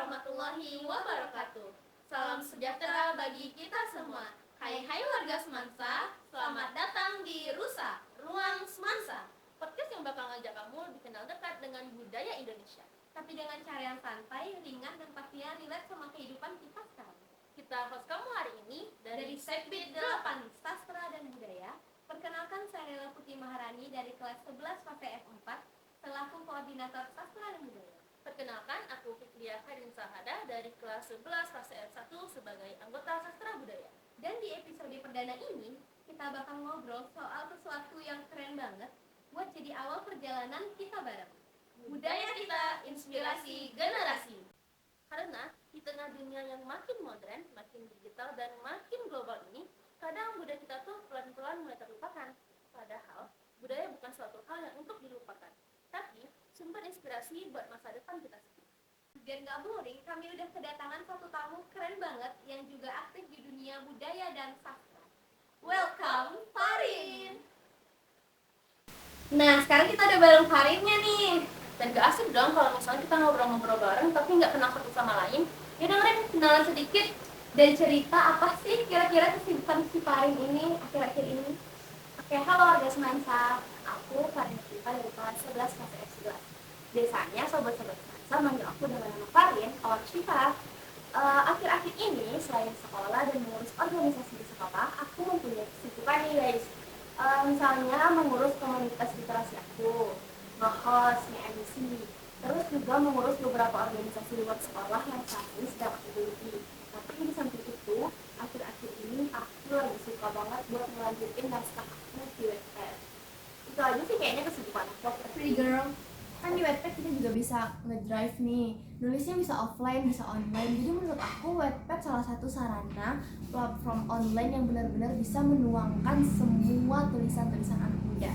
warahmatullahi wabarakatuh. Salam sejahtera bagi kita semua. Hai warga Semansa, selamat datang di Rusa, Ruang Semansa. Podcast yang bakal ngajak kamu dikenal dekat dengan budaya Indonesia, tapi dengan cara yang santai, ringan, dan pastinya relate sama kehidupan kita sekarang. Kita host kamu hari ini dari Sekbid 8 Sastra dan Budaya. Perkenalkan, saya Nela Putih Maharani dari kelas 11 fase F4 selaku koordinator Sastra dan Budaya. Perkenalkan, aku Fikriya Khairin Sahada dari kelas 11 fase F1 sebagai anggota Sastra Budaya. Dan di episode perdana ini, kita bakal ngobrol soal sesuatu yang keren banget buat jadi awal perjalanan kita bareng. Budaya kita, inspirasi generasi. Karena di tengah dunia yang makin modern, makin digital, dan makin global ini, kadang budaya kita tuh pelan-pelan mulai terlupakan. Padahal, budaya bukan suatu hal yang untuk dilupakan, tapi sumber inspirasi buat masa depan kita sendiri. Biar gak boring, kami udah kedatangan satu tamu keren banget yang juga aktif di dunia budaya dan sastra. Welcome, Farin! Nah, sekarang kita udah bareng Farinnya nih. Dan gak asik dong kalau misalnya kita ngobrol-ngobrol bareng tapi gak kenal satu sama lain. Ya dengerin kenalan sedikit dan cerita apa sih kira-kira kesibukan si Farin ini akhir-akhir ini. Oke, halo warga Semansa. Aku Farin Syifa dari kelas 11 fase F11. Biasanya sobat-sobat Semansa manggil aku dengan nama Farin atau Syifa. Akhir-akhir ini selain sekolah dan mengurus organisasi di sekolah, aku mempunyai kesibukan nih guys. Misalnya mengurus komunitas literasi aku, nge-host, nge-MC, terus juga mengurus beberapa organisasi luar sekolah yang saat ini sedang aku geluti. Tapi di samping itu, akhir-akhir ini aku lagi suka banget buat melanjutin naskah aku di Wattpad. Itu aja sih kayaknya kesibukan aku. Pretty girl, kan di Wattpad kita juga bisa ngedrive nih, nulisnya bisa offline, bisa online. Jadi menurut aku Wattpad salah satu sarana platform online yang benar-benar bisa menuangkan semua tulisan-tulisan anak muda.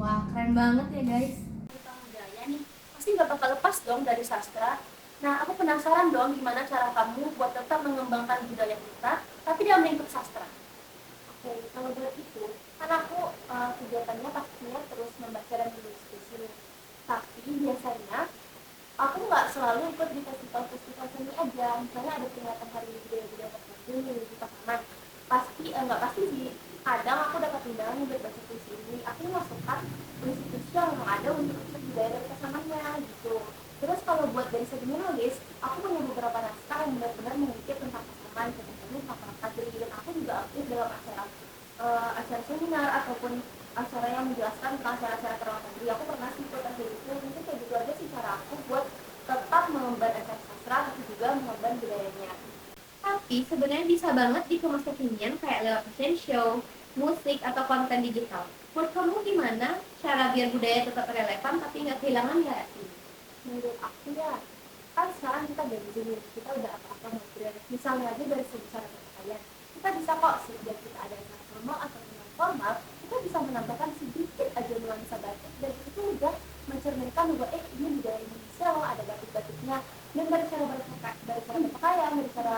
Wah, keren banget ya guys. Tentang budaya nih, pasti gak bakal lepas dong dari sastra. Nah, aku penasaran dong gimana cara kamu buat tetap mengembangkan budaya kita, tapi dalam lingkup sastra. Oke, kalau buat itu, kan aku kegiatannya pastinya terus membaca dan menulis puisi. Tapi biasanya aku nggak selalu ikut di festival-festival seni aja. Misalnya ada peringatan hari budaya-budaya tertentu di Pasaman. Nggak pasti sih. Kadang aku dapat undangan buat baca puisi ini. Aku masukkan puisi-puisi yang memang ada untuk budaya dari Pasamannya gitu. Terus kalau buat dari segi menulis, aku punya beberapa naskah yang benar-benar mengukir tentang Pasaman, contohnya tentang Kadri, dan aku juga aktif dalam acara seminar ataupun acara yang menjelaskan tentang acara-acara kerawatan Kadri. Aku pernah sih ikut acara itu. Mungkin kayak gitu aja sih cara aku buat tetap mengemban acara sastra tapi juga mengemban budayanya. Tapi sebenarnya bisa banget dikemas kekinian kayak lewat fashion show, musik, atau konten digital. Menurut kamu gimana cara biar budaya tetap relevan tapi nggak kehilangan kreasi? Menurut aku ya, kan sekarang kita dari sini, kita udah apa-apa modern. Misalnya aja dari segi cara berpakaian, kita bisa kok sejak kita ada acara formal atau non formal, kita bisa menambahkan sedikit aja nuansa batik dan itu udah mencerminkan bahwa ini budaya Indonesia loh, ada batik-batiknya. Dan dari cara berpakaian, dari cara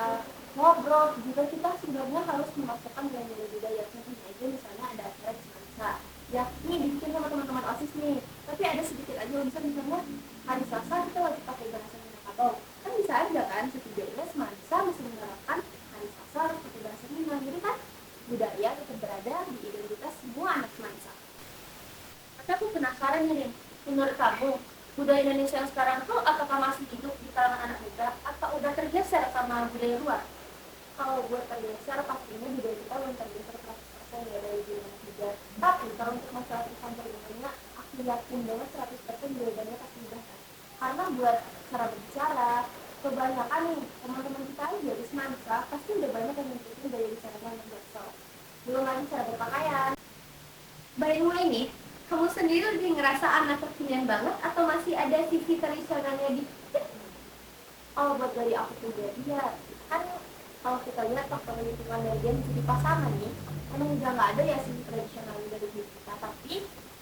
ngobrol juga kita sebenarnya harus memasukkan nilai-nilai budaya. Contohnya aja misalnya ada acara di Semansa, ya ini dibikin sama teman-teman OSIS nih, tapi ada sedikit aja misalnya hari Selasa kita wajib pakai bahasa Minangkabau. Kan bisa aja kan setidaknya Semansa masih menerapkan hari Selasa harus pakai bahasa Minang. Jadi kan budaya tetap berada di identitas semua anak Semansa. Tapi aku penasaran nih, menurut kamu budaya Indonesia yang sekarang tuh apakah masih hidup di kalangan anak muda atau udah tergeser sama budaya luar? Kalau buat tergeser pastinya budaya kita belum tergeser 100% ya dari budaya anak muda. Tapi kalau untuk masalah pesan terdengarnya, aku yakin banget 100% jawabannya pasti udah kan. Karena buat cara berbicara, kebanyakan nih teman-teman kita aja di Semansa pasti udah banyak yang ngikutin gaya bicaranya yang universal. Belum lagi cara berpakaian. By the way nih, kamu sendiri lebih ngerasa anak kekinian banget atau masih ada sisi tradisionalnya dikit? Oh, buat dari aku pribadi ya, kan kalau kita lihat faktor lingkungan dari dia menjadi pasangan nih, emang udah nggak ada ya sisi tradisionalnya dari diri kita. Tapi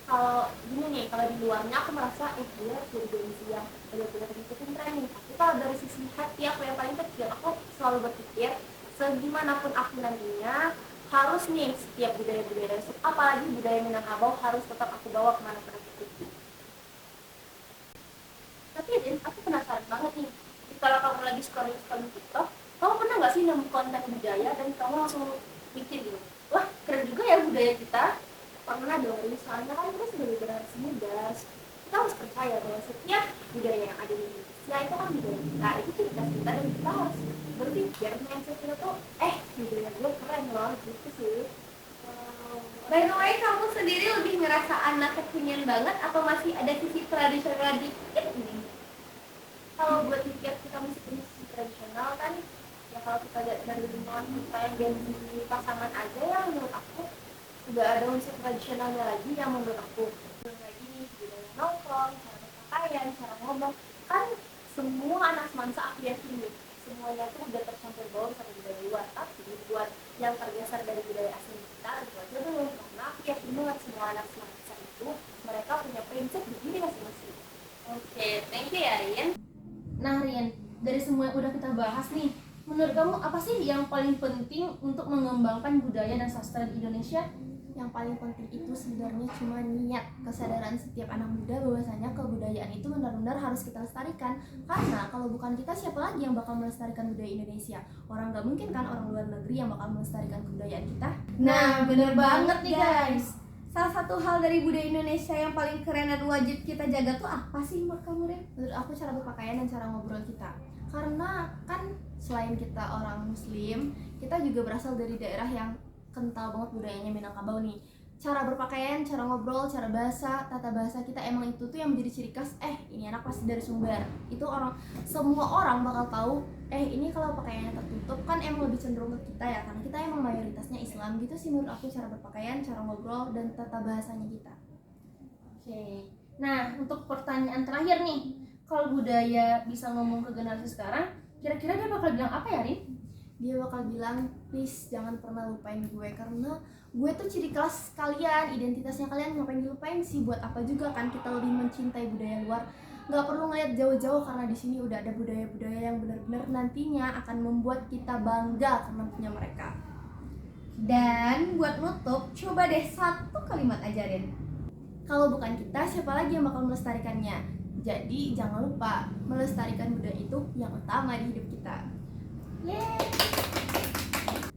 kalau gini nih, kalau di luarnya aku merasa dia jadi gengsi yang benar-benar ngikutin tren nih. Tapi kalau dari sisi hati aku yang paling kecil, aku selalu berpikir segimanapun aku nantinya harus nih setiap budaya-budaya dari apalagi budaya Minangkabau harus tetap aku bawa kemana-mana aku pergi. Tapi aku penasaran banget nih, kalau kamu lagi scrolling TikTok, kamu pernah nggak sih nemu konten budaya dan kamu langsung mikir gitu, wah keren juga ya budaya kita? Pernah dong, soalnya kan kita sebagai generasi muda, kita harus percaya bahwa setiap budaya yang ada di Indonesia itu kan budaya kita, itu ciri khas kita dan kita harus berpikir mindset kita tuh, budaya gue keren loh, gitu sih. By the way, kamu sendiri lebih ngerasa anak kekinian banget atau masih ada sisi tradisional dikit nih? Kalau buat pikir kita masih punya sisi tradisional kan, ya kalau kita lihat dari lingkungan kita yang dari pasangan aja ya, menurut aku udah ada unsur tradisionalnya lagi yang menurut aku kayak gini, budaya nongkrong, cara berpakaian, cara ngomong, kan semua anak semangsa aku yakin nih semuanya tuh udah tercampur baur sama budaya luar, tapi buat yang tergeser dari budaya asli kita itu aja belum, karena aku yakin banget semua anak semangsa itu mereka punya prinsip begini masing-masing. Oke, thank you ya Rian. Nah Rian, dari semua yang udah kita bahas nih, menurut kamu apa sih yang paling penting untuk mengembangkan budaya dan sastra di Indonesia? Yang paling penting itu sebenarnya cuma niat, kesadaran setiap anak muda bahwasanya kebudayaan itu benar-benar harus kita lestarikan. Karena kalau bukan kita, siapa lagi yang bakal melestarikan budaya Indonesia? Orang nggak mungkin kan orang luar negeri yang bakal melestarikan kebudayaan kita. Nah bener banget nih guys. Salah satu hal dari budaya Indonesia yang paling keren dan wajib kita jaga tuh apa sih menurut kamu, Ren? Menurut aku cara berpakaian dan cara ngobrol kita. Karena kan selain kita orang muslim, kita juga berasal dari daerah yang kental banget budayanya Minangkabau nih. Cara berpakaian, cara ngobrol, cara bahasa, tata bahasa kita emang itu tuh yang menjadi ciri khas. Ini anak pasti dari Sumbar. Itu semua orang bakal tahu. Ini kalau pakaiannya tertutup kan emang lebih cenderung ke kita ya, karena kita emang mayoritasnya Islam. Gitu sih menurut aku cara berpakaian, cara ngobrol, dan tata bahasanya kita. Oke. Nah untuk pertanyaan terakhir nih, kalau budaya bisa ngomong ke generasi sekarang, kira-kira dia bakal bilang apa ya, Rin? Dia bakal bilang, please jangan pernah lupain gue, karena gue tuh ciri khas kalian, identitasnya kalian, ngapain dilupain sih? Buat apa juga kan kita lebih mencintai budaya luar? Nggak perlu ngeliat jauh-jauh, karena di sini udah ada budaya-budaya yang benar-benar nantinya akan membuat kita bangga karena punya mereka. Dan buat nutup, coba deh satu kalimat aja, Rin. Kalau bukan kita, siapa lagi yang bakal melestarikannya? Jadi jangan lupa, melestarikan budaya itu yang utama di hidup kita. Yeay.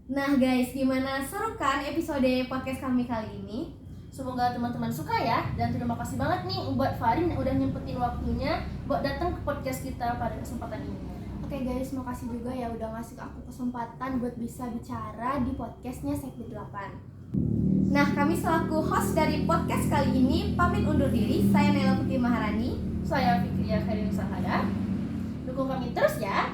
Nah guys, gimana, seru kan episode podcast kami kali ini? Semoga teman-teman suka ya. Dan terima kasih banget nih buat Farin yang udah nyempetin waktunya buat datang ke podcast kita pada kesempatan ini. Oke guys, makasih juga ya udah ngasih aku kesempatan buat bisa bicara di podcastnya Sekbid 8. Nah, kami selaku host dari podcast kali ini pamit undur diri. Saya Nela Putri Maharani. Saya Fikriya Khairul Sahada. Dukung kami terus ya.